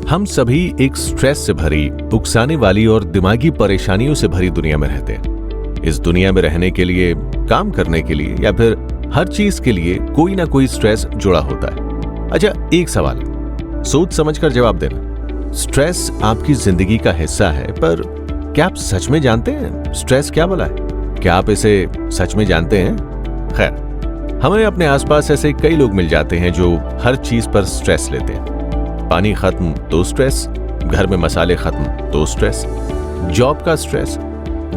हम सभी एक स्ट्रेस से भरी, उकसाने वाली और दिमागी परेशानियों से भरी दुनिया में रहते हैं। इस दुनिया में रहने के लिए, काम करने के लिए या फिर हर चीज के लिए कोई ना कोई स्ट्रेस जुड़ा होता है। अच्छा, एक सवाल सोच समझकर जवाब देना। स्ट्रेस आपकी जिंदगी का हिस्सा है, पर क्या आप सच में जानते हैं स्ट्रेस क्या भला है? क्या आप इसे सच में जानते हैं? खैर, हमें अपने आसपास ऐसे कई लोग मिल जाते हैं जो हर चीज पर स्ट्रेस लेते हैं। पानी खत्म तो स्ट्रेस, घर में मसाले खत्म तो स्ट्रेस, जॉब का स्ट्रेस,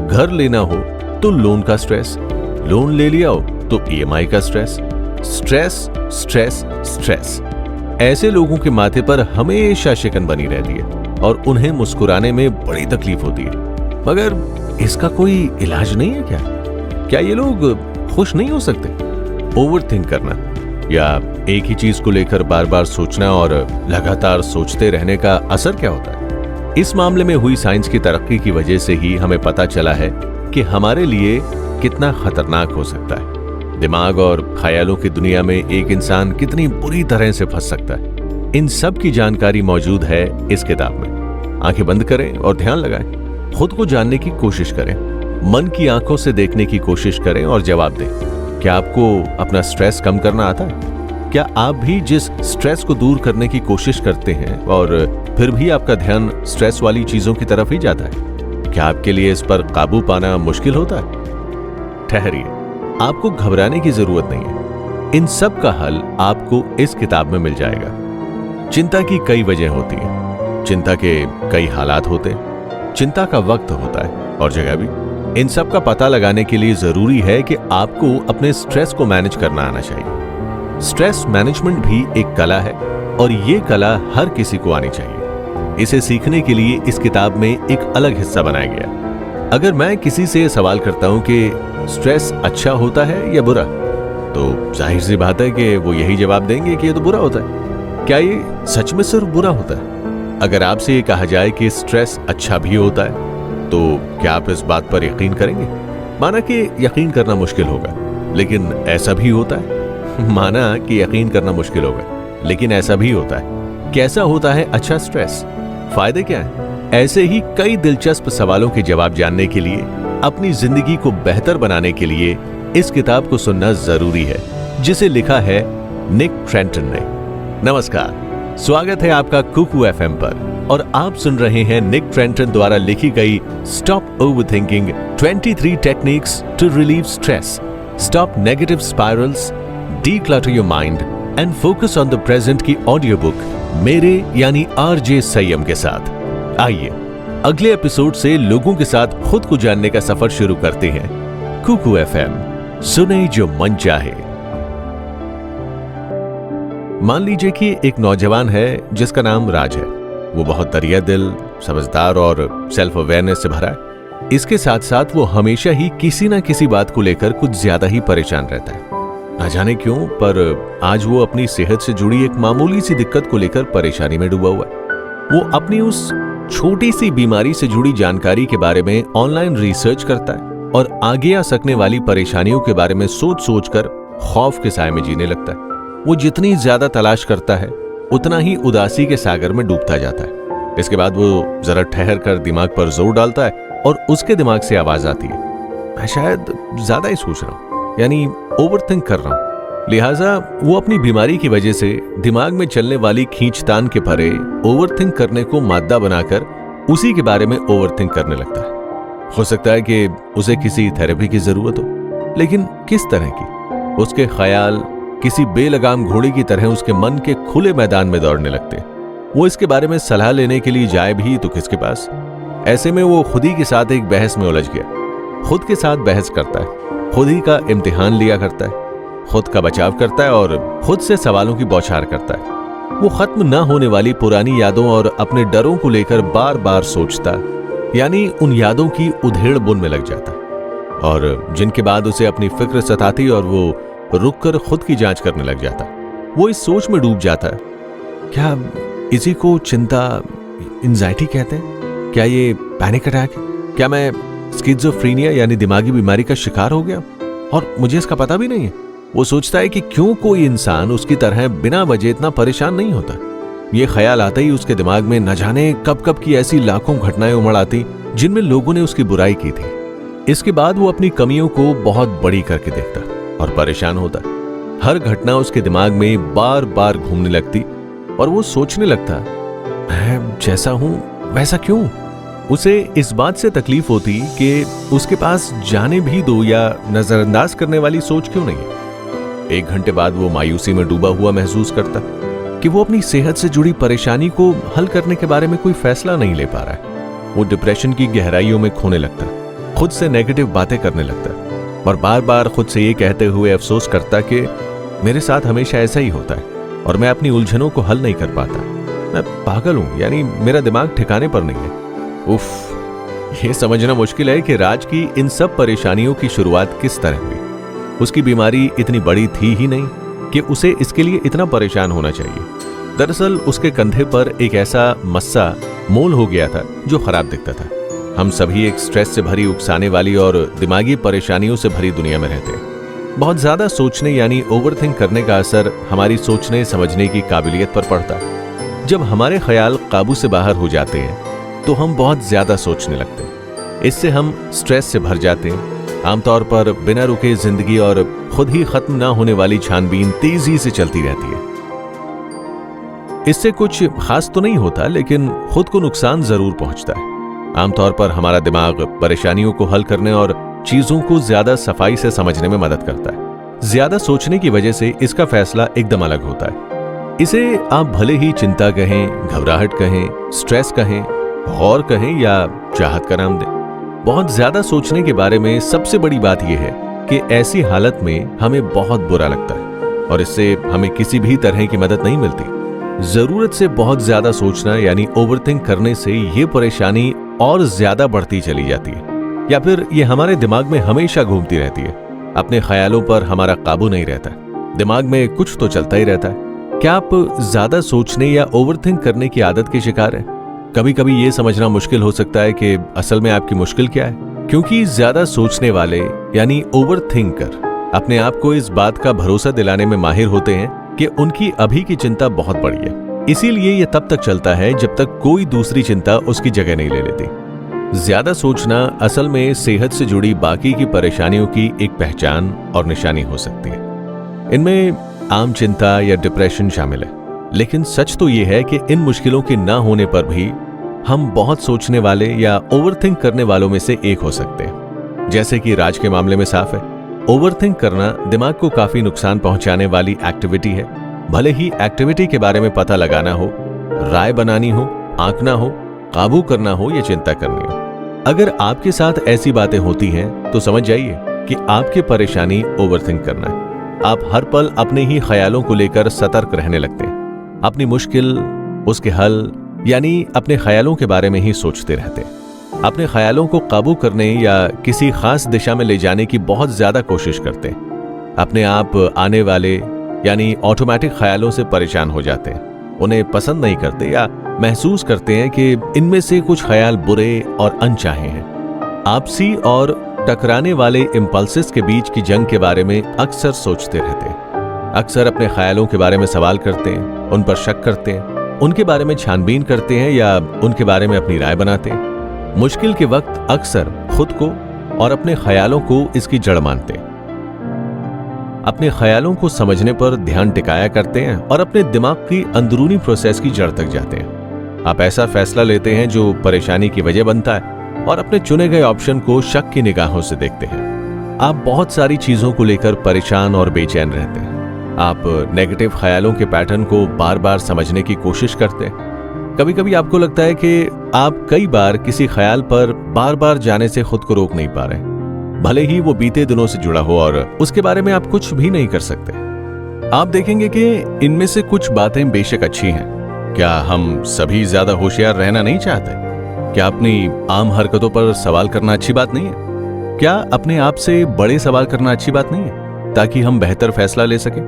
घर लेना हो तो लोन का स्ट्रेस, लोन ले लिया हो तो ईएमआई का स्ट्रेस, स्ट्रेस स्ट्रेस स्ट्रेस। ऐसे लोगों के माथे पर हमेशा शिकन बनी रहती है और उन्हें मुस्कुराने में बड़ी तकलीफ होती है। मगर इसका कोई इलाज नहीं है क्या? क्या ये लोग खुश नहीं हो सकते? ओवरथिंक करना या एक ही चीज को लेकर बार बार सोचना और लगातार सोचते रहने का असर क्या होता है? इस मामले में हुई साइंस की तरक्की की वजह से ही हमें पता चला है कि हमारे लिए कितना खतरनाक हो सकता है। दिमाग और ख्यालों की दुनिया में एक इंसान कितनी बुरी तरह से फंस सकता है, इन सब की जानकारी मौजूद है इस किताब में। आंखें बंद करें और ध्यान लगाएं। खुद को जानने की कोशिश करें, मन की आंखों से देखने की कोशिश करें और जवाब दें। क्या आपको अपना स्ट्रेस कम करना आता है? क्या आप भी जिस स्ट्रेस को दूर करने की कोशिश करते हैं और फिर भी आपका ध्यान स्ट्रेस वाली चीजों की तरफ ही जाता है? क्या आपके लिए इस पर काबू पाना मुश्किल होता है? ठहरिए, आपको घबराने की जरूरत नहीं है। इन सब का हल आपको इस किताब में मिल जाएगा। चिंता की कई वजह होती हैं, चिंता के कई हालात होते हैं, चिंता का वक्त होता है और जगह भी। इन सब का पता लगाने के लिए जरूरी है कि आपको अपने स्ट्रेस को मैनेज करना आना चाहिए। स्ट्रेस मैनेजमेंट भी एक कला है और ये कला हर किसी को आनी चाहिए। इसे सीखने के लिए इस किताब में एक अलग हिस्सा बनाया गया। अगर मैं किसी से सवाल करता हूं कि स्ट्रेस अच्छा होता है या बुरा, तो जाहिर सी बात है कि वो यही जवाब देंगे कि ये तो बुरा होता है। क्या ये सच में सिर्फ बुरा होता है? अगर आपसे ये कहा जाए कि स्ट्रेस अच्छा भी होता है, तो क्या आप इस बात पर यकीन करेंगे? माना कि यकीन करना मुश्किल होगा, लेकिन ऐसा भी होता है। माना कि यकीन करना मुश्किल होगा, लेकिन ऐसा भी होता है। कैसा होता है अच्छा स्ट्रेस? फायदे क्या हैं? ऐसे ही कई दिलचस्प सवालों के जवाब जानने के लिए, अपनी जिंदगी को बेहतर बनाने के लिए इस किताब को सुनना जरूरी है, जिसे लिखा है निक ट्रेंटन ने। नमस्कार, स्वागत है आपका कुकू एफएम पर और आप सुन रहे हैं निक ट्रेंटन द्वारा लिखी गई stop overthinking 23 techniques to relieve stress, stop negative spirals, declutter your mind and focus on the present की ऑडियो बुक मेरे यानी आरजे संयम के साथ। आइए अगले एपिसोड से लोगों के साथ खुद को जानने का सफर शुरू करते हैं। कुकू एफएम, सुने जो मन चाहे। मान लीजिए कि एक नौजवान है जिसका नाम राज है। वो बहुत दरिया दिल, समझदार और सेल्फ अवेयरनेस से भरा है। इसके साथ साथ वो हमेशा ही किसी ना किसी बात को लेकर कुछ ज्यादा ही परेशान रहता है। ना जाने क्यों, पर आज वो अपनी सेहत से जुड़ी एक मामूली सी दिक्कत को लेकर परेशानी में डूबा हुआ है। वो अपनी उस छोटी सी बीमारी से जुड़ी जानकारी के बारे में ऑनलाइन रिसर्च करता है और आगे आ सकने वाली परेशानियों के बारे में सोच सोचकर खौफ के साए में जीने लगता है। वो जितनी ज्यादा तलाश करता है, उतना ही उदासी के सागर में डूबता जाता है। इसके बाद वो जरा ठहर कर दिमाग पर जोर डालता है और उसके दिमाग से आवाज आती है, मैं शायद ज्यादा ही सोच रहा हूं, यानी ओवरथिंक कर रहा हूं। लिहाजा वो अपनी बीमारी की वजह से दिमाग में चलने वाली खींचतान के परे ओवरथिंक करने को मादा बनाकर उसी के बारे में ओवरथिंक करने लगता है। हो सकता है कि उसे किसी थेरेपी की जरूरत हो, लेकिन किस तरह की? उसके ख्याल किसी बेलगाम घोड़े की तरह उसके मन के खुले मैदान में दौड़ने लगते। वो इसके बारे में सलाह लेने के लिए जाए भी तो किसके पास? ऐसे में वो खुद ही के साथ एक बहस में उलझ गया। खुद के साथ बहस करता है, खुद ही का इम्तिहान लिया करता है, खुद का बचाव करता है और खुद से सवालों की बौछार करता है। वो खत्म न होने वाली पुरानी यादों और अपने डरों को लेकर बार बार सोचता, यानी उन यादों की उधेड़ बुन में लग जाता, और जिनके बाद उसे अपनी फिक्र सताती और वो रुककर खुद की जांच करने लग जाता। वो इस सोच में डूब जाता है, क्या इसी को चिंता, एंजाइटी कहते हैं? क्या ये पैनिक अटैक है? क्या मैं स्किज़ोफ्रेनिया यानी दिमागी बीमारी का शिकार हो गया और मुझे इसका पता भी नहीं है? वो सोचता है कि क्यों कोई इंसान उसकी तरह बिना वजह इतना परेशान नहीं होता। ये ख्याल आता ही उसके दिमाग में न जाने कब कब की ऐसी लाखों घटनाएं उमड़ आती जिनमें लोगों ने उसकी बुराई की थी। इसके बाद वो अपनी कमियों को बहुत बड़ी करके देखता और परेशान होता। हर घटना उसके दिमाग में बार बार घूमने लगती और वो सोचने लगता, मैं जैसा हूं वैसा क्यों। उसे इस बात से तकलीफ होती कि उसके पास जाने भी दो या नजरअंदाज करने वाली सोच क्यों नहीं है। 1 घंटे बाद वो मायूसी में डूबा हुआ महसूस करता कि वो अपनी सेहत से जुड़ी परेशानी को हल करने के बारे में कोई फैसला नहीं ले पा रहा है। वो डिप्रेशन की गहराइयों में खोने लगता, खुद से नेगेटिव बातें करने लगता और बार बार खुद से ये कहते हुए अफसोस करता कि मेरे साथ हमेशा ऐसा ही होता है और मैं अपनी उलझनों को हल नहीं कर पाता। मैं पागल हूं, यानी मेरा दिमाग ठिकाने पर नहीं है। उफ, ये समझना मुश्किल है कि राज की इन सब परेशानियों की शुरुआत किस तरह हुई। उसकी बीमारी इतनी बड़ी थी ही नहीं कि उसे इसके लिए इतना परेशान होना चाहिए। दरअसल उसके कंधे पर एक ऐसा मस्सा मोल हो गया था जो खराब दिखता था। हम सभी एक स्ट्रेस से भरी, उकसाने वाली और दिमागी परेशानियों से भरी दुनिया में रहते हैं। बहुत ज्यादा सोचने यानी ओवरथिंक करने का असर हमारी सोचने समझने की काबिलियत पर पड़ता है। जब हमारे ख्याल काबू से बाहर हो जाते हैं तो हम बहुत ज्यादा सोचने लगते हैं। इससे हम स्ट्रेस से भर जाते हैं। आमतौर पर बिना रुके जिंदगी और खुद ही खत्म ना होने वाली छानबीन तेजी से चलती रहती है। इससे कुछ खास तो नहीं होता, लेकिन खुद को नुकसान जरूर पहुंचता है। आमतौर पर हमारा दिमाग परेशानियों को हल करने और चीजों को ज्यादा सफाई से समझने में मदद करता है। ज्यादा सोचने की वजह से इसका फैसला एकदम अलग होता है। इसे आप भले ही चिंता कहें, घबराहट कहें, स्ट्रेस कहें, गौर कहें या चाहत का नाम दें। बहुत ज्यादा सोचने के बारे में सबसे बड़ी बात यह है कि ऐसी हालत में हमें बहुत बुरा लगता है और इससे हमें किसी भी तरह की मदद नहीं मिलती। जरूरत से बहुत ज्यादा सोचना यानी ओवरथिंक करने से ये परेशानी और ज्यादा बढ़ती चली जाती है या फिर ये हमारे दिमाग में हमेशा घूमती रहती है। अपने ख्यालों पर हमारा काबू नहीं रहता, दिमाग में कुछ तो चलता ही रहता है। क्या आप ज्यादा सोचने या ओवरथिंक करने की आदत के शिकार हैं? कभी कभी ये समझना मुश्किल हो सकता है कि असल में आपकी मुश्किल क्या है, क्योंकि ज्यादा सोचने वाले यानी ओवरथिंकर अपने आप को इस बात का भरोसा दिलाने में माहिर होते हैं कि उनकी अभी की चिंता बहुत बड़ी है। इसीलिए ये तब तक चलता है जब तक कोई दूसरी चिंता उसकी जगह नहीं ले लेती। ज्यादा सोचना असल में सेहत से जुड़ी बाकी की परेशानियों की एक पहचान और निशानी हो सकती है। इनमें आम चिंता या डिप्रेशन शामिल है, लेकिन सच तो यह है कि इन मुश्किलों के ना होने पर भी हम बहुत सोचने वाले या ओवरथिंक करने वालों में से एक हो सकते हैं। जैसे कि राज के मामले में साफ है, ओवरथिंक करना दिमाग को काफी नुकसान पहुंचाने वाली एक्टिविटी है। भले ही एक्टिविटी के बारे में पता लगाना हो, राय बनानी हो, आंकना हो, काबू करना हो या चिंता करनी हो। अगर आपके साथ ऐसी बातें होती हैं तो समझ जाइए कि आपकी परेशानी ओवरथिंक करना है। आप हर पल अपने ही ख्यालों को लेकर सतर्क रहने लगते हैं। अपनी मुश्किल, उसके हल यानी अपने ख्यालों के बारे में ही सोचते रहते हैं। अपने ख्यालों को काबू करने या किसी खास दिशा में ले जाने की बहुत ज्यादा कोशिश करते हैं। अपने आप आने वाले यानी ऑटोमेटिक ख्यालों से परेशान हो जाते हैं, उन्हें पसंद नहीं करते या महसूस करते हैं कि इनमें से कुछ ख्याल बुरे और अनचाहे हैं। आपसी और टकराने वाले इम्पल्सेस के बीच की जंग के बारे में अक्सर सोचते रहते हैं। अक्सर अपने ख्यालों के बारे में सवाल करते हैं, उन पर शक करते हैं, उनके बारे में छानबीन करते हैं या उनके बारे में अपनी राय बनाते हैं। मुश्किल के वक्त अक्सर खुद को और अपने ख्यालों को इसकी जड़ मानते हैं। अपने ख्यालों को समझने पर ध्यान टिकाया करते हैं और अपने दिमाग की अंदरूनी प्रोसेस की जड़ तक जाते हैं। आप ऐसा फैसला लेते हैं जो परेशानी की वजह बनता है और अपने चुने गए ऑप्शन को शक की निगाहों से देखते हैं। आप बहुत सारी चीजों को लेकर परेशान और बेचैन रहते हैं। आप नेगेटिव ख्यालों के पैटर्न को बार बार समझने की कोशिश करते हैं। कभी कभी आपको लगता है कि आप कई बार किसी ख्याल पर बार बार जाने से खुद को रोक नहीं पा रहे, भले ही वो बीते दिनों से जुड़ा हो और उसके बारे में आप कुछ भी नहीं कर सकते। आप देखेंगे कि इनमें से कुछ बातें बेशक अच्छी हैं। क्या हम सभी ज्यादा होशियार रहना नहीं चाहते? क्या अपनी आम हरकतों पर सवाल करना अच्छी बात नहीं है? क्या अपने आप से बड़े सवाल करना अच्छी बात नहीं है ताकि हम बेहतर फैसला ले सकें?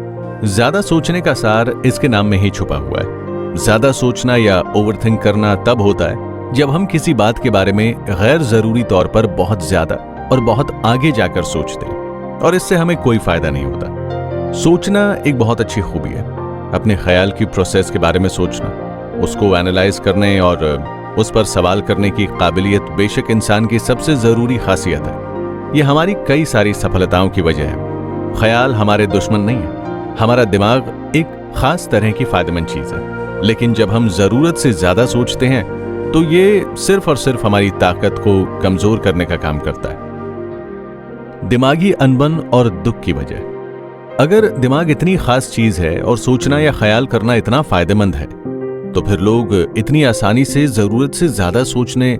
ज्यादा सोचने का सार इसके नाम में ही छुपा हुआ है। ज्यादा सोचना या ओवरथिंक करना तब होता है जब हम किसी बात के बारे में गैर जरूरी तौर पर बहुत ज्यादा और बहुत आगे जाकर सोचते हैं और इससे हमें कोई फायदा नहीं होता। सोचना एक बहुत अच्छी खूबी है, अपने ख्याल की प्रोसेस के बारे में सोचना, उसको एनालाइज करने और उस पर सवाल करने की काबिलियत बेशक इंसान की सबसे जरूरी खासियत है। ये हमारी कई सारी सफलताओं की वजह है। ख्याल हमारे दुश्मन नहीं है। हमारा दिमाग एक खास तरह की फायदेमंद चीज है, लेकिन जब हम जरूरत से ज्यादा सोचते हैं तो ये सिर्फ और सिर्फ हमारी ताकत को कमजोर करने का काम करता है। दिमागी अनबन और दुख की वजह। अगर दिमाग इतनी खास चीज है और सोचना या ख्याल करना इतना फायदेमंद है, तो फिर लोग इतनी आसानी से जरूरत से ज्यादा सोचने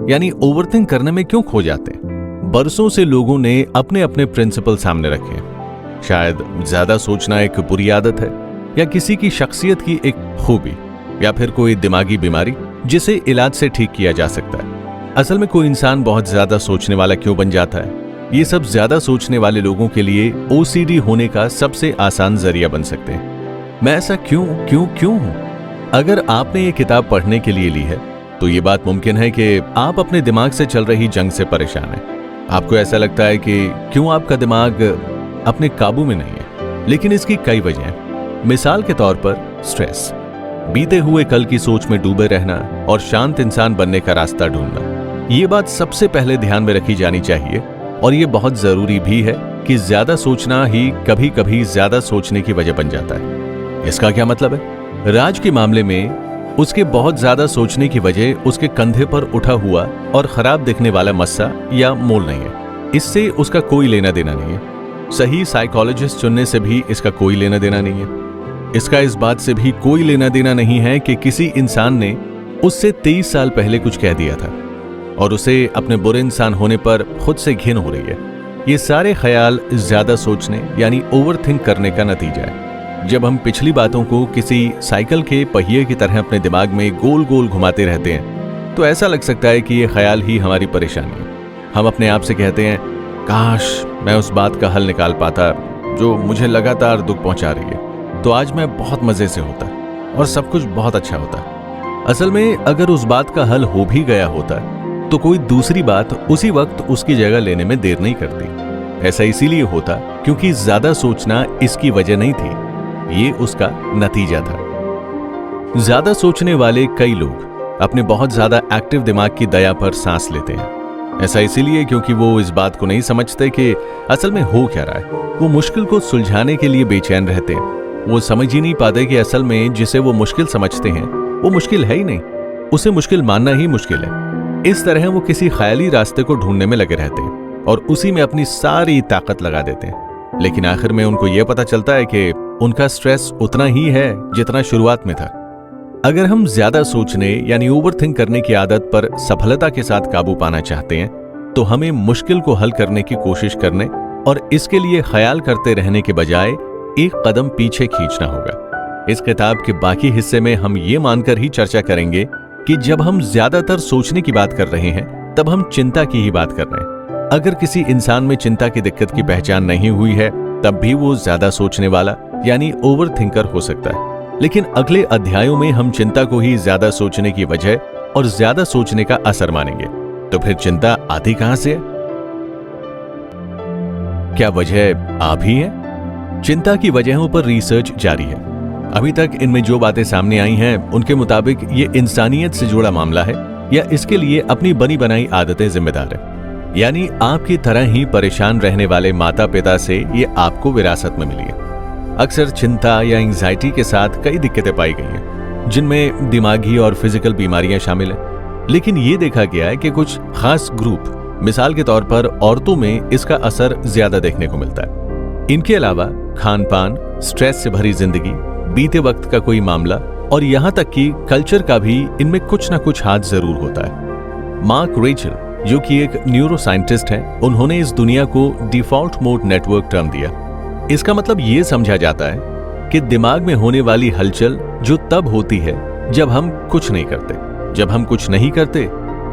यानी ओवरथिंक करने में क्यों खो जाते हैं? बरसों से लोगों ने अपने अपने प्रिंसिपल सामने रखे हैं। शायद ज्यादा सोचना एक बुरी आदत है, या किसी की शख्सियत की एक खूबी, या फिर कोई दिमागी बीमारी जिसे इलाज से ठीक किया जा सकता है। असल में कोई इंसान बहुत ज्यादा सोचने वाला क्यों बन जाता है? ये सब ज्यादा सोचने वाले लोगों के लिए ओसीडी होने का सबसे आसान जरिया बन सकते हैं। मैं ऐसा क्यों हूं? अगर आपने ये किताब पढ़ने के लिए ली है तो ये बात मुमकिन है कि आप अपने दिमाग से चल रही जंग से परेशान हैं। आपको ऐसा लगता है कि क्यों आपका दिमाग अपने काबू में नहीं है, लेकिन इसकी कई वजह हैं। मिसाल के तौर पर स्ट्रेस, बीते हुए कल की सोच में डूबे रहना और शांत इंसान बनने का रास्ता ढूंढना। ये बात सबसे पहले ध्यान में रखी जानी चाहिए, और ये बहुत जरूरी भी है कि ज्यादा सोचना ही कभी कभी ज्यादा सोचने की वजह बन जाता है। इसका क्या मतलब है? राज के मामले में उसके बहुत ज्यादा सोचने की वजह उसके कंधे पर उठा हुआ और खराब दिखने वाला मस्सा या मोल नहीं है। इससे उसका कोई लेना देना नहीं है। सही साइकोलॉजिस्ट चुनने से भी इसका कोई लेना देना नहीं है। इसका इस बात से भी कोई लेना देना नहीं है कि किसी इंसान ने उससे 23 साल पहले कुछ कह दिया था और उसे अपने बुरे इंसान होने पर खुद से घिन हो रही है। ये सारे ख्याल ज्यादा सोचने यानी ओवरथिंक करने का नतीजा है। जब हम पिछली बातों को किसी साइकिल के पहिए की तरह अपने दिमाग में गोल गोल घुमाते रहते हैं, तो ऐसा लग सकता है कि ये ख्याल ही हमारी परेशानी है। हम अपने आप से कहते हैं, काश मैं उस बात का हल निकाल पाता जो मुझे लगातार दुख पहुंचा रही है, तो आज मैं बहुत मजे से होता और सब कुछ बहुत अच्छा होता। असल में अगर उस बात का हल हो भी गया होता तो कोई दूसरी बात उसी वक्त उसकी जगह लेने में देर नहीं करती। ऐसा इसीलिए होता क्योंकि ज्यादा सोचना इसकी वजह नहीं थी, ये उसका नतीजा था। ज्यादा सोचने वाले कई लोग अपने बहुत ज्यादा एक्टिव दिमाग की दया पर सांस लेते हैं। ऐसा इसीलिए क्योंकि वो इस बात को नहीं समझते कि असल में हो क्या रहा है। वो मुश्किल को सुलझाने के लिए बेचैन रहते हैं। वो समझ ही नहीं पाते कि असल में जिसे वो मुश्किल समझते हैं वो मुश्किल है ही नहीं, उसे मुश्किल मानना ही मुश्किल है। इस तरह वो किसी ख्याली रास्ते को ढूंढने में लगे रहते हैं और उसी में अपनी सारी ताकत लगा देते हैं। लेकिन आखिर में उनको यह पता चलता है कि उनका स्ट्रेस उतना ही है जितना शुरुआत में था। अगर हम ज्यादा सोचने यानी ओवरथिंक करने की आदत पर सफलता के साथ काबू पाना चाहते हैं, तो हमें मुश्किल को हल करने की कोशिश करने और इसके लिए ख्याल करते रहने के बजाय एक कदम पीछे खींचना होगा। इस किताब के बाकी हिस्से में हम ये मानकर ही चर्चा करेंगे कि जब हम ज्यादातर सोचने की बात कर रहे हैं तब हम चिंता की ही बात कर रहे हैं। अगर किसी इंसान में चिंता की दिक्कत की पहचान नहीं हुई है तब भी वो ज्यादा सोचने वाला यानी ओवर थिंकर हो सकता है। लेकिन अगले अध्यायों में हम चिंता को ही ज्यादा सोचने की वजह और ज्यादा सोचने का असर मानेंगे। तो फिर चिंता आती कहां से है? क्या वजह आप ही है? चिंता की वजहों पर रिसर्च जारी है। अभी तक इनमें जो बातें सामने आई हैं उनके मुताबिक ये इंसानियत से जुड़ा मामला है या इसके लिए अपनी बनी बनाई आदतें जिम्मेदार है। यानी आपकी तरह ही परेशान रहने वाले माता पिता से ये आपको विरासत में मिली है। अक्सर चिंता या एंजाइटी के साथ कई दिक्कतें पाई गई हैं, जिनमें दिमागी और फिजिकल बीमारियां शामिल हैं। लेकिन ये देखा गया है कि कुछ खास ग्रुप, मिसाल के तौर पर औरतों में इसका असर ज्यादा देखने को मिलता है। इनके अलावा खान पान, स्ट्रेस से भरी जिंदगी, बीते वक्त का कोई मामला और यहाँ तक कि कल्चर का भी इनमें कुछ ना कुछ हाथ जरूर होता है। मार्क रेचल, जो कि एक न्यूरो साइंटिस्ट है, उन्होंने इस दुनिया को डिफॉल्ट मोड नेटवर्क टर्म दिया। इसका मतलब ये समझा जाता है कि दिमाग में होने वाली हलचल जो तब होती है जब हम कुछ नहीं करते। जब हम कुछ नहीं करते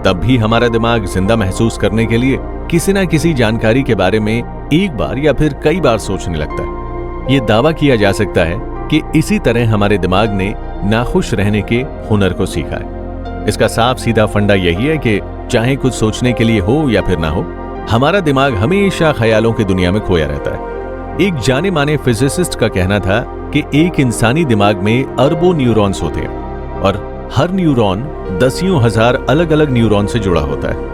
तब भी हमारा दिमाग जिंदा महसूस करने के लिए किसी ना किसी जानकारी के बारे में एक बार या फिर कई बार सोचने लगता है। ये दावा किया जा सकता है कि इसी तरह हमारे दिमाग ने नाखुश रहने के हुनर को सीखा है। इसका साफ सीधा फंडा यही है कि चाहे कुछ सोचने के लिए हो या फिर ना हो, हमारा दिमाग हमेशा ख्यालों की दुनिया में खोया रहता है। एक जाने माने फिजिसिस्ट का कहना था कि एक इंसानी दिमाग में अरबों न्यूरॉन्स होते हैं और हर न्यूरॉन दसियों हजार अलग अलग न्यूरॉन से जुड़ा होता है।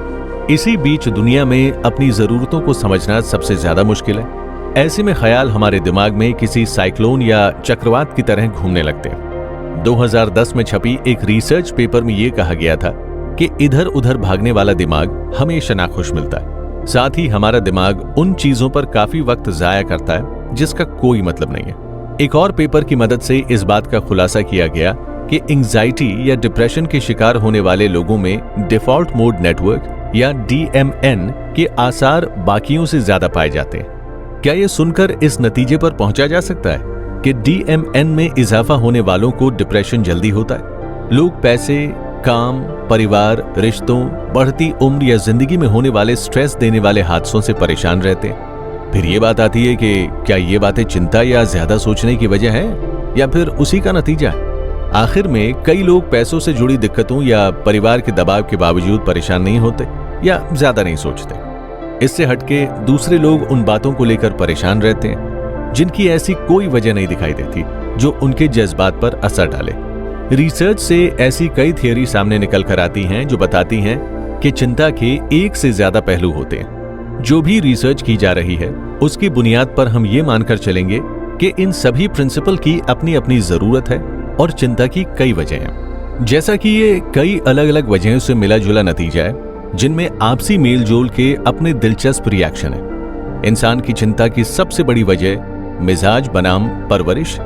इसी बीच दुनिया में अपनी जरूरतों को समझना सबसे ज्यादा मुश्किल है। ऐसे में ख्याल हमारे दिमाग में किसी साइक्लोन या चक्रवात की तरह घूमने लगते हैं। 2010 में छपी एक रिसर्च पेपर में यह कहा गया था कि इधर उधर भागने वाला दिमाग हमेशा नाखुश मिलता है। साथ ही हमारा दिमाग उन चीजों पर काफी वक्त जाया करता है जिसका कोई मतलब नहीं है। एक और पेपर की मदद से इस बात का खुलासा किया गया कि एंजाइटी या डिप्रेशन के शिकार होने वाले लोगों में डिफॉल्ट मोड नेटवर्क या DMN के आसार बाकियों से ज्यादा पाए जाते हैं। क्या यह सुनकर इस नतीजे पर पहुंचा जा सकता है कि DMN में इजाफा होने वालों को डिप्रेशन जल्दी होता है? लोग पैसे, काम, परिवार, रिश्तों, बढ़ती उम्र या जिंदगी में होने वाले स्ट्रेस देने वाले हादसों से परेशान रहते हैं। फिर ये बात आती है कि क्या ये बातें चिंता या ज्यादा सोचने की वजह है या फिर उसी का नतीजा है? आखिर में कई लोग पैसों से जुड़ी दिक्कतों या परिवार के दबाव के बावजूद परेशान नहीं होते या ज्यादा नहीं सोचते। इससे हटके दूसरे लोग उन बातों को लेकर परेशान रहते हैं जिनकी ऐसी कोई वजह नहीं दिखाई देती जो उनके जज्बात पर असर डाले। रिसर्च से ऐसी कई थियरी सामने निकल कर आती हैं जो बताती हैं कि चिंता के एक से ज्यादा पहलू होते हैं। जो भी रिसर्च की जा रही है उसकी बुनियाद पर हम ये मानकर चलेंगे कि इन सभी प्रिंसिपल की अपनी अपनी जरूरत है और चिंता की कई वजह हैं। जैसा कि ये कई अलग अलग वजहों से मिला जुला नतीजा है जिनमें आपसी मेल जोल के अपने दिलचस्प रिएक्शन है। इंसान की चिंता की सबसे बड़ी वजह मिजाज बनाम परवरिश,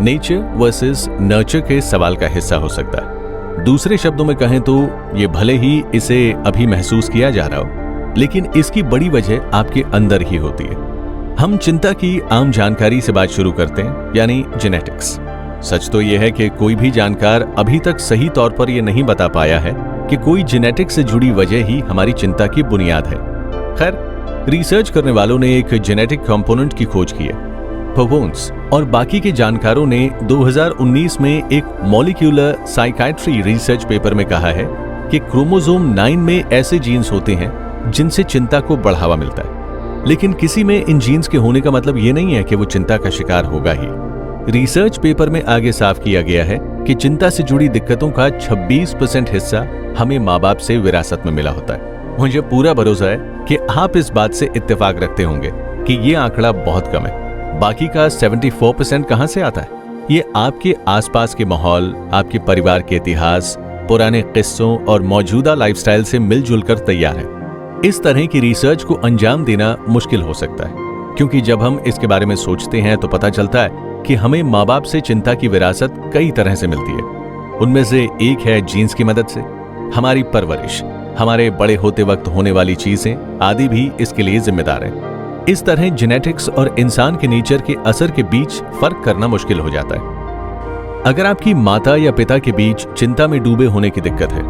नेचर वर्सेस नर्चर के सवाल का हिस्सा हो सकता है। दूसरे शब्दों में कहें तो ये भले ही इसे अभी महसूस किया जा रहा हो, लेकिन इसकी बड़ी वजह आपके अंदर ही होती है। हम चिंता की आम जानकारी से बात शुरू करते हैं, यानी जेनेटिक्स। सच तो यह है कि कोई भी जानकार अभी तक सही तौर पर यह नहीं बता पाया है कि कोई जेनेटिक्स से जुड़ी वजह ही हमारी चिंता की बुनियाद है। खैर, रिसर्च करने वालों ने एक जेनेटिक कंपोनेंट की खोज की है। पवोन्स और बाकी के जानकारों ने 2019 में एक मॉलिक्यूलर साइकाइट्री रिसर्च पेपर में कहा है कि क्रोमोसोम 9 में ऐसे जीन्स होते हैं जिनसे चिंता को बढ़ावा मिलता है। लेकिन किसी में इन जीन्स के होने का मतलब ये नहीं है कि वो चिंता का शिकार होगा ही। रिसर्च पेपर में आगे साफ किया गया है कि चिंता से जुड़ी दिक्कतों का 26% हिस्सा हमें माँ बाप से विरासत में मिला होता है। मुझे पूरा भरोसा है कि आप इस बात से इत्तेफाक रखते होंगे कि ये आंकड़ा बहुत कम है। बाकी का 74% कहां से आता है? ये आपके आसपास के माहौल, आपके परिवार के इतिहास, पुराने किस्सों और मौजूदा लाइफस्टाइल से मिलजुल कर तैयार है। इस तरह की रिसर्च को अंजाम देना मुश्किल हो सकता है, क्योंकि जब हम इसके बारे में सोचते हैं तो पता चलता है कि हमें माँ बाप से चिंता की विरासत कई तरह से मिलती है। उनमें से एक है जीन्स की मदद से। हमारी परवरिश, हमारे बड़े होते वक्त होने वाली चीजें आदि भी इसके लिए जिम्मेदार हैं। इस तरह जेनेटिक्स और इंसान के नेचर के असर के बीच फर्क करना मुश्किल हो जाता है। अगर आपकी माता या पिता के बीच चिंता में डूबे होने की दिक्कत है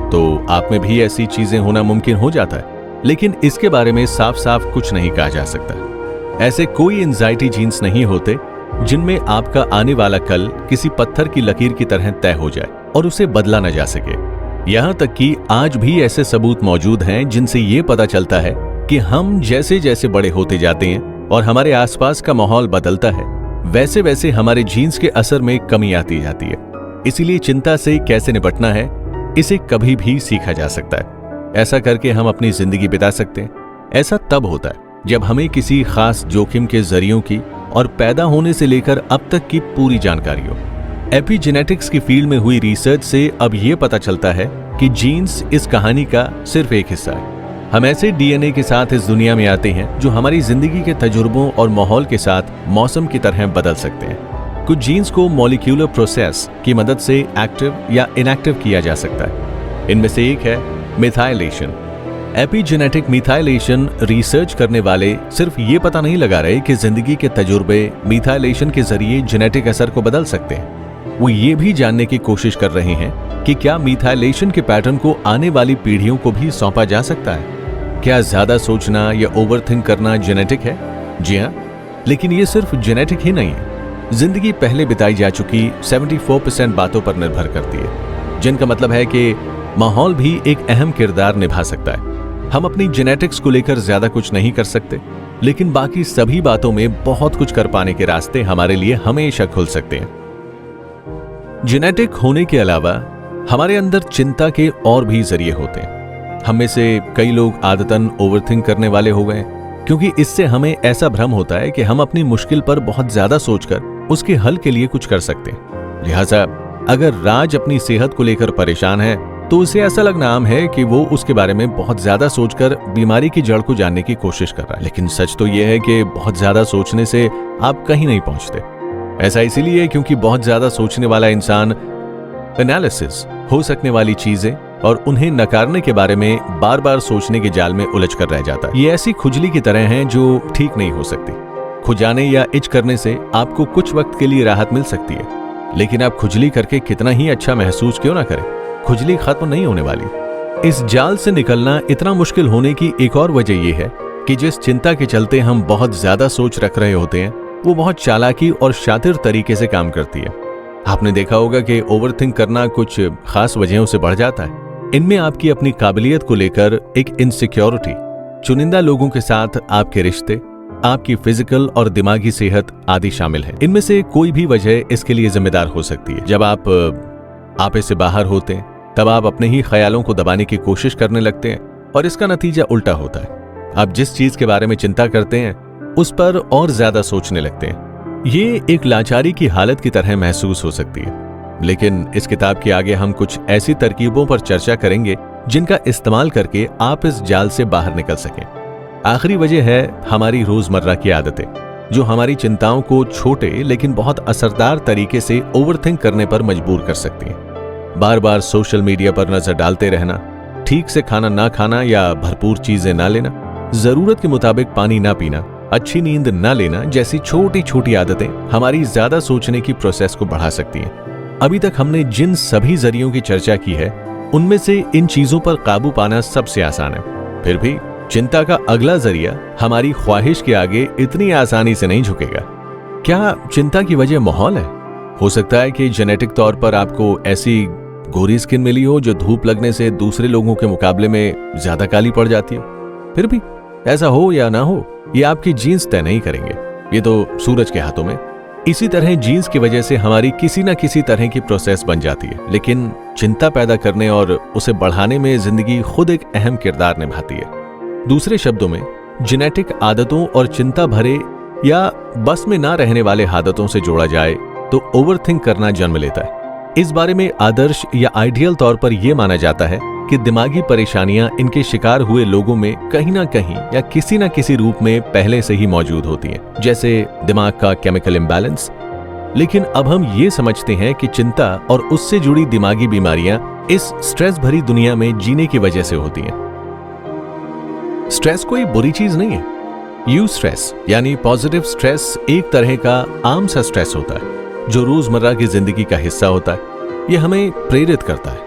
तो आप में भी ऐसी चीजें होना मुमकिन हो जाता है, लेकिन इसके बारे में साफ साफ कुछ नहीं कहा जा सकता। ऐसे कोई एंजाइटी जीन्स नहीं होते जिनमें आपका आने वाला कल किसी पत्थर की लकीर की तरह तय हो जाए और उसे बदला न जा सके। यहां तक कि आज भी ऐसे सबूत मौजूद हैं जिनसे ये पता चलता है कि हम जैसे जैसे बड़े होते जाते हैं और हमारे आसपास का माहौल बदलता है, वैसे वैसे हमारे जीन्स के असर में कमी आती जाती है। इसीलिए चिंता से कैसे निपटना है, इसे कभी भी सीखा जा सकता है। ऐसा करके हम अपनी जिंदगी बिता सकते हैं। ऐसा तब होता है जब हमें किसी खास जोखिम के जरियों की और पैदा होने से लेकर अब तक की पूरी जानकारी हो। एपिजेनेटिक्स की फील्ड में हुई रिसर्च से अब यह पता चलता है कि जीन्स इस कहानी का सिर्फ एक हिस्सा है। हम ऐसे डीएनए के साथ इस दुनिया में आते हैं जो हमारी जिंदगी के तजुर्बों और माहौल के साथ मौसम की तरह बदल सकते हैं। कुछ जीन्स को मॉलिक्यूलर प्रोसेस की मदद से एक्टिव या इनएक्टिव किया जा सकता है। इनमें से एक है मिथाइलेशन। एपिजेनेटिक मिथाइलेशन रिसर्च करने वाले सिर्फ ये पता नहीं लगा रहे कि जिंदगी के तजुर्बे मिथाइलेशन के जरिए जेनेटिक असर को बदल सकते हैं, वो ये भी जानने की कोशिश कर रहे हैं कि क्या मिथाइलेशन के पैटर्न को आने वाली पीढ़ियों को भी सौंपा जा सकता है। क्या ज्यादा सोचना या ओवरथिंक करना जेनेटिक है? जी हाँ, लेकिन ये सिर्फ जेनेटिक ही नहीं है। जिंदगी पहले बिताई जा चुकी 74% बातों पर निर्भर करती है, जिनका मतलब है कि माहौल भी एक अहम किरदार निभा सकता है। हम अपनी जेनेटिक्स को लेकर ज्यादा कुछ नहीं कर सकते, लेकिन बाकी सभी बातों में बहुत कुछ कर पाने के रास्ते हमारे लिए हमेशा खुल सकते हैं। जेनेटिक होने के अलावा हमारे अंदर चिंता के और भी जरिए होते हैं। हम में से कई लोग आदतन ओवरथिंक करने वाले हो गए, क्योंकि इससे हमें ऐसा भ्रम होता है कि हम अपनी मुश्किल पर बहुत ज्यादा सोचकर उसके हल के लिए कुछ कर सकते हैं। लिहाजा अगर राज अपनी सेहत को लेकर परेशान है तो उसे ऐसा लगना आम है कि वो उसके बारे में बहुत ज्यादा सोचकर बीमारी की जड़ को जानने की कोशिश कर रहा है। लेकिन सच तो यह है कि बहुत ज्यादा सोचने से आप कहीं नहीं पहुंचते। ऐसा इसीलिए क्योंकि बहुत ज्यादा सोचने वाला इंसान एनालिसिस, हो सकने वाली चीजें और उन्हें नकारने के बारे में बार बार सोचने के जाल में उलझ कर रह जाता है। ये ऐसी खुजली की तरह है जो ठीक नहीं हो सकती। खुजाने या इच करने से आपको कुछ वक्त के लिए राहत मिल सकती है, लेकिन आप खुजली करके कितना ही अच्छा महसूस क्यों ना करें, खुजली खत्म नहीं होने वाली। इस जाल से निकलना इतना मुश्किल होने की एक और वजह यह है कि जिस चिंता के चलते हम बहुत ज्यादा सोच रख रहे होते हैं वो बहुत चालाकी और शातिर तरीके से काम करती है। आपने देखा होगा कि ओवरथिंक करना कुछ खास वजहों से बढ़ जाता है। इनमें आपकी अपनी काबिलियत को लेकर एक इनसिक्योरिटी, चुनिंदा लोगों के साथ आपके रिश्ते, आपकी फिजिकल और दिमागी सेहत आदि शामिल है। इनमें से कोई भी वजह इसके लिए जिम्मेदार हो सकती है। जब आप आपे से बाहर होते हैं तब आप अपने ही ख्यालों को दबाने की कोशिश करने लगते हैं और इसका नतीजा उल्टा होता है। आप जिस चीज के बारे में चिंता करते हैं उस पर और ज्यादा सोचने लगते हैं। ये एक लाचारी की हालत की तरह महसूस हो सकती है। लेकिन इस किताब के आगे हम कुछ ऐसी तरकीबों पर चर्चा करेंगे जिनका इस्तेमाल करके आप इस जाल से बाहर निकल सकें। आखिरी वजह है हमारी रोजमर्रा की आदतें, जो हमारी चिंताओं को छोटे लेकिन बहुत असरदार तरीके से ओवरथिंक करने पर मजबूर कर सकती हैं। बार बार सोशल मीडिया पर नजर डालते रहना, ठीक से खाना ना खाना या भरपूर चीजें ना लेना, जरूरत के मुताबिक पानी ना पीना, अच्छी नींद ना लेना जैसी छोटी छोटी आदतें हमारी ज्यादा सोचने की प्रोसेस को बढ़ा सकती हैं। अभी तक हमने जिन सभी जरियों की चर्चा की है उनमें से इन चीजों पर काबू पाना सबसे आसान है। फिर भी चिंता का अगला जरिया हमारी ख्वाहिश के आगे इतनी आसानी से नहीं झुकेगा। क्या चिंता की वजह माहौल है? हो सकता है कि जेनेटिक तौर पर आपको ऐसी गोरी स्किन मिली हो जो धूप लगने से दूसरे लोगों के मुकाबले में ज्यादा काली पड़ जाती है। फिर भी ऐसा हो या ना हो, ये आपकी जीन्स तय नहीं करेंगे, ये तो सूरज के हाथों में। इसी तरह जीन्स की वजह से हमारी किसी न किसी तरह की प्रोसेस बन जाती है, लेकिन चिंता पैदा करने और उसे बढ़ाने में जिंदगी खुद एक अहम किरदार निभाती है। दूसरे शब्दों में, जेनेटिक आदतों और चिंता भरे या बस में ना रहने वाले आदतों से जोड़ा जाए तो ओवरथिंक करना जन्म लेता है। इस बारे में आदर्श या आइडियल तौर पर यह माना जाता है कि दिमागी परेशानियां इनके शिकार हुए लोगों में कहीं ना कहीं या किसी न किसी रूप में पहले से ही मौजूद होती हैं, जैसे दिमाग का केमिकल इम्बैलेंस। लेकिन अब हम ये समझते हैं कि चिंता और उससे जुड़ी दिमागी बीमारियां इस स्ट्रेस भरी दुनिया में जीने की वजह से होती हैं। स्ट्रेस कोई बुरी चीज नहीं है। यूस्ट्रेस यानी पॉजिटिव स्ट्रेस एक तरह का आम सा स्ट्रेस होता है जो रोजमर्रा की जिंदगी का हिस्सा होता है। यह हमें प्रेरित करता है,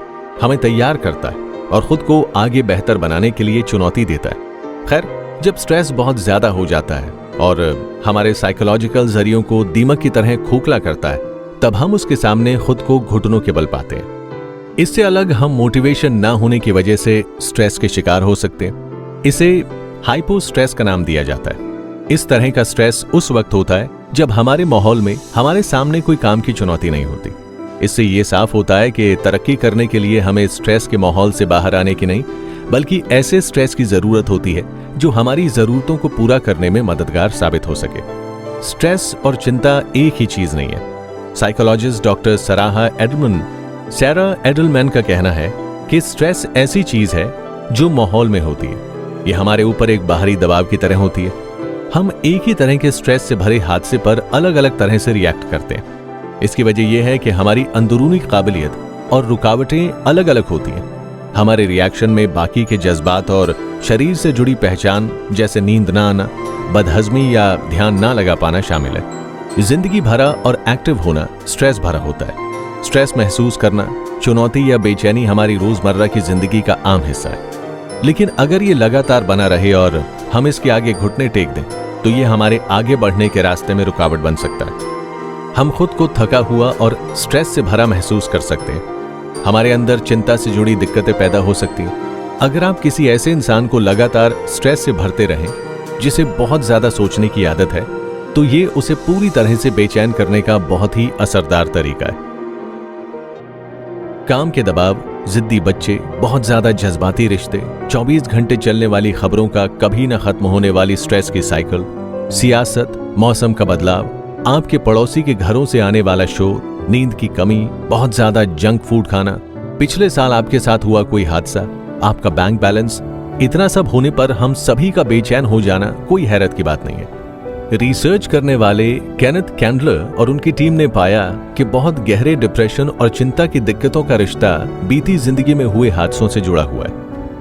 हमें तैयार करता है और खुद को आगे बेहतर बनाने के लिए चुनौती देता है। खैर, जब स्ट्रेस बहुत ज्यादा हो जाता है और हमारे साइकोलॉजिकल जरियों को दीमक की तरह खोखला करता है, तब हम उसके सामने खुद को घुटनों के बल पाते हैं। इससे अलग हम मोटिवेशन ना होने की वजह से स्ट्रेस के शिकार हो सकते हैं। इसे हाइपो स्ट्रेस का नाम दिया जाता है। इस तरह का स्ट्रेस उस वक्त होता है जब हमारे माहौल में हमारे सामने कोई काम की चुनौती नहीं होती। इससे ये साफ होता है कि तरक्की करने के लिए हमें स्ट्रेस के माहौल से बाहर आने की नहीं, बल्कि ऐसे स्ट्रेस की जरूरत होती है जो हमारी जरूरतों को पूरा करने में मददगार साबित हो सके। स्ट्रेस और चिंता एक ही चीज नहीं है। साइकोलॉजिस्ट डॉक्टर सैरा एडलमैन का कहना है कि स्ट्रेस ऐसी चीज है जो माहौल में होती है। ये हमारे ऊपर एक बाहरी दबाव की तरह होती है। हम एक ही तरह के स्ट्रेस से भरे हादसे पर अलग अलग तरह से रिएक्ट करते हैं। इसकी वजह यह है कि हमारी अंदरूनी काबिलियत और रुकावटें अलग अलग होती हैं। हमारे रिएक्शन में बाकी के जज्बात और शरीर से जुड़ी पहचान, जैसे नींद ना आना, बदहजमी या ध्यान ना लगा पाना शामिल है। जिंदगी भरा और एक्टिव होना स्ट्रेस भरा होता है। स्ट्रेस महसूस करना, चुनौती या बेचैनी हमारी रोजमर्रा की जिंदगी का आम हिस्सा है। लेकिन अगर ये लगातार बना रहे और हम इसके आगे घुटने टेक दें तो ये हमारे आगे बढ़ने के रास्ते में रुकावट बन सकता है। हम खुद को थका हुआ और स्ट्रेस से भरा महसूस कर सकते हैं। हमारे अंदर चिंता से जुड़ी दिक्कतें पैदा हो सकती हैं। अगर आप किसी ऐसे इंसान को लगातार स्ट्रेस से भरते रहें जिसे बहुत ज्यादा सोचने की आदत है, तो ये उसे पूरी तरह से बेचैन करने का बहुत ही असरदार तरीका है। काम के दबाव, जिद्दी बच्चे, बहुत ज्यादा जज्बाती रिश्ते, 24 घंटे चलने वाली खबरों का कभी न खत्म होने वाली स्ट्रेस की साइकिल, सियासत, मौसम का बदलाव, आपके पड़ोसी के घरों से आने वाला शोर, नींद की कमी, बहुत ज्यादा जंक फूड खाना, पिछले साल आपके साथ हुआ कोई हादसा, आपका बैंक बैलेंस, इतना सब होने पर हम सभी का बेचैन हो जाना कोई हैरत की बात नहीं है। रिसर्च करने वाले केनेथ कैंडलर और उनकी टीम ने पाया कि बहुत गहरे डिप्रेशन और चिंता की दिक्कतों का रिश्ता बीती जिंदगी में हुए हादसों से जुड़ा हुआ है।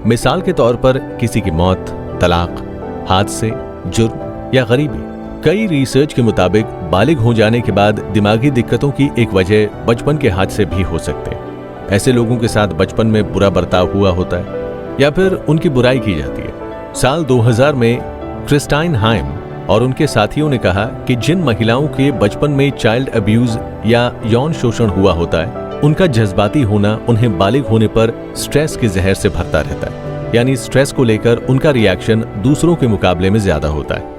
मिसाल के तौर पर किसी की मौत, तलाक, हादसे, जुर्म या गरीबी। कई रिसर्च के मुताबिक बालिग हो जाने के बाद दिमागी दिक्कतों की एक वजह बचपन के हादसे भी हो सकते हैं। ऐसे लोगों के साथ बचपन में बुरा बर्ताव हुआ होता है या फिर उनकी बुराई की जाती है। साल 2000 में क्रिस्टाइन हाइम और उनके साथियों ने कहा कि जिन महिलाओं के बचपन में चाइल्ड अब्यूज या यौन शोषण हुआ होता है, उनका जज्बाती होना उन्हें बालिग होने पर स्ट्रेस के जहर से भरता रहता है। यानी स्ट्रेस को लेकर उनका रिएक्शन दूसरों के मुकाबले में ज्यादा होता है।